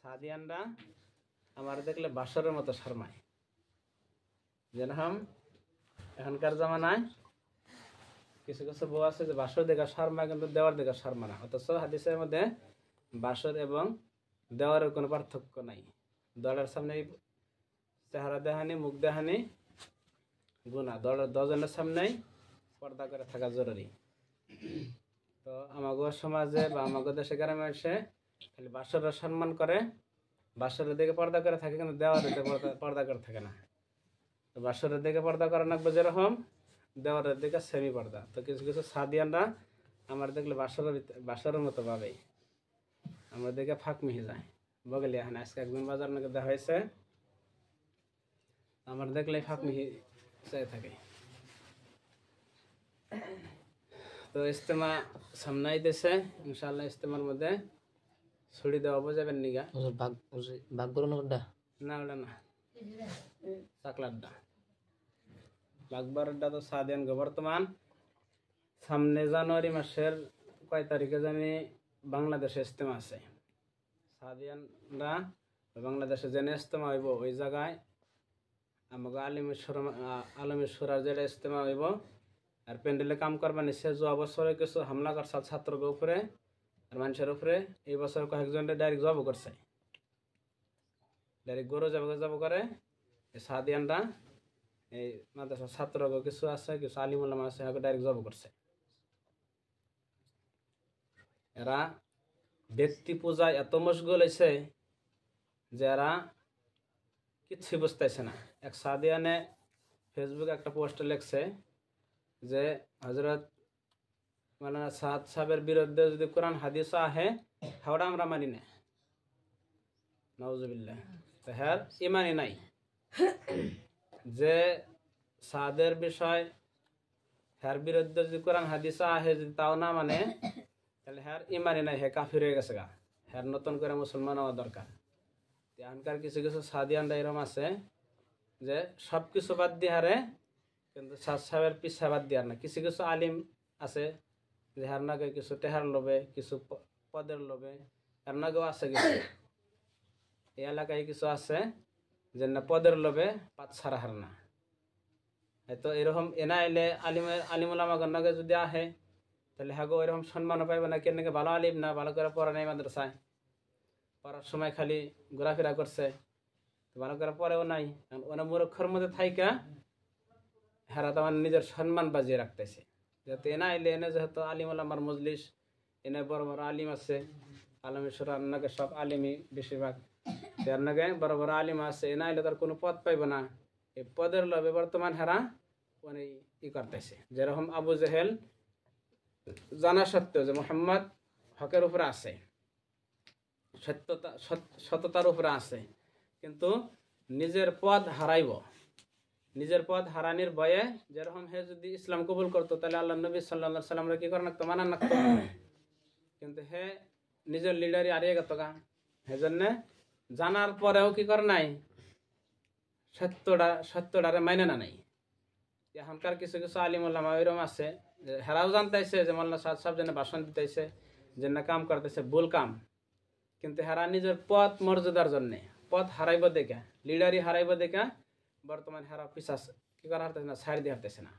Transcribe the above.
সাদিয়ানরা আমার দেখলে বাসরের মতো শর্মায়। যেরকম এখনকার জামানায় কিছু কিছু বউ আছে যে বাসর দেখা শর্মায় কিন্তু দেওয়ার দেখা শর্মা না, অথচ হাদিসের মধ্যে বাসর এবং দেওয়ারের কোনো পার্থক্য নাই। দলের সামনে চেহারা দেহানি, মুখ দেহানি গুনাহ, দলের দশজনের সামনেই পর্দা করে থাকা জরুরি। তো আমাগো সমাজে বা আমাগো দেশে গ্রামে এসে খালি বাসরের সম্মান করে, বাসরের দিকে পর্দা করে থাকে, কিন্তু দেওয়ারের দিকে পর্দা করে থাকে না। তো বাসরের দিকে পর্দা করা লাগবে যেরকম, দেওয়ারের দিকে সেমি পর্দা। তো কিছু কিছু সাদিয়ানরা আমার দেখলে বাসরের মতো ভাবেই আমার দিকে ফাঁক মিহি যায় বগলে। এখন আজকে একদিন বাজার নাকি দেখা হয়েছে, আমার দেখলে ফাঁক মিহি চাই থাকে। তো ইস্তেমা সামনে আইতেছে, ইনশাআল্লাহ ইস্তেমার মধ্যে ছুরি দেওয়া বোঝাবেন নিগা ভাগ করো না, ওটা না, চাকলারটা বাগবারটা। তো সাদিয়ান বর্তমান সামনে জানুয়ারি মাসের কয় তারিখে জানি বাংলাদেশে ইস্তেমা আছে। সাদিয়ানরা বাংলাদেশে জেনে ইস্তেমা হইব, ওই জায়গায় আমাকে আলমেশ্বরার যেটা ইস্তেমা হইব। আর প্যান্ডেলে কাম করবা নিচ্ছে। যে বছরে কিছু হামলা করছে ছাত্রকে উপরে আর মানুষের উপরে, এই বছর কয়েকজনটা ডাইরেক্ট জব করছে, ডাইরেক্ট গরু জব করে। সাদিয়ানরা এই মাদ্রাসার ছাত্রকে কিছু আছে, কিছু আলিম উলামা আছে, ডাইরেক্ট জব করছে। এরা ব্যক্তি পূজায় এত মশগুল হয়েছে যে এরা কিচ্ছু বুঝতেছে না। এক সাদিয়ানে ফেসবুকে একটা পোস্টে লিখছে যে হযরত মাওলানা সাদ সাহেবের বিরুদ্ধে যদি কোরআন হাদিস আহে হাওড়া আমরা মানি না, নাউজুবিল্লাহ। তো হ্যার ইমানই নাই। যে সাদের বিষয় হ্যার বিরুদ্ধে যদি কোরআন হাদিস আহে যদি তাও না মানে, তাহলে হ্যার ইমানই নাই, হে কাফির হয়ে গেছে গা। হ্যার নতুন করে মুসলমান হওয়া দরকার। এখনকার কিছু কিছু সাদিয়ানরা এরকম আছে যে সব কিছু বাদ দিয়ে হারে, কিন্তু সাদ সাহেবের পিছা বাদ দিয়ে না। কিছু কিছু আলিম আছে যে হার নাগে কিছু টেহার লোভে, কিছু পদের লোভে, হার নাগেও আছে কিছু। এই এলাকায় কিছু আছে যে না পদের লোভে পাত ছাড়া হার না। হয়তো এরকম এনা এলে আলিমুল আমাগর নাগে যদি আহে, তাহলে হাগো এরকম সম্মানও পাইবে না। কেন ভালো আলিম না, ভালো করে পড়া নেই মাদ্রাসায়, পড়ার সময় খালি ঘোরাফেরা করছে, ভালো করে পড়েও নাই। ওরা মূর্খের মধ্যে থাইকা হেরা তো আমার নিজের সম্মান বাজিয়ে রাখতেছে। যেহেতু এনা এলে এনে যেহেতু আলিম আমার মজলিস, এনে বড় বড় আলিম আছে, আলমেশ্বর নাকি সব আলিমই বেশিরভাগ, এর নাকি বড় বড় আলিম আছে। এনা এলে তার কোনো পদ পাইব না। এই পদের লোভে বর্তমান হেরা মানে ই করতেছে। যেরকম আবু জেহেল জানা সত্ত্বেও যে মুহাম্মদ হকের উপরে আছে, সত্যতার উপরে আছে, কিন্তু নিজের পদ হারাইব। নিজের পদ হারানির ভয়ে, যেরকম হে যদি ইসলাম কবুল করতো তাহলে আল্লাহ নবী সাল্লাল্লাহু আলাইহি সাল্লামরা কি করে নাকতো, মানান নাকতো। কিন্তু হে নিজের লিডারই হারিয়ে গেত গা। সেজন্য জানার পরেও কি করে নাই, সত্যটারে মাইনে না নাই। এখনকার কিছু কিছু আলিম উলামা এরকম আছে যে হেরাও জানতেছে যে মাওলানা সাদ সাহেব যেন ভাষণ দিতেছে, যে না কাম করতেছে ভুল কাম, কিন্তু হেরা নিজের পদ মর্যাদার জন্য পদ হারাইব দেখা, লিডারই হারাইব দেখা বর্তমান হেরা পিছাস কি করা হারতেছে না, ছাড় দিয়ে হারতেছে না।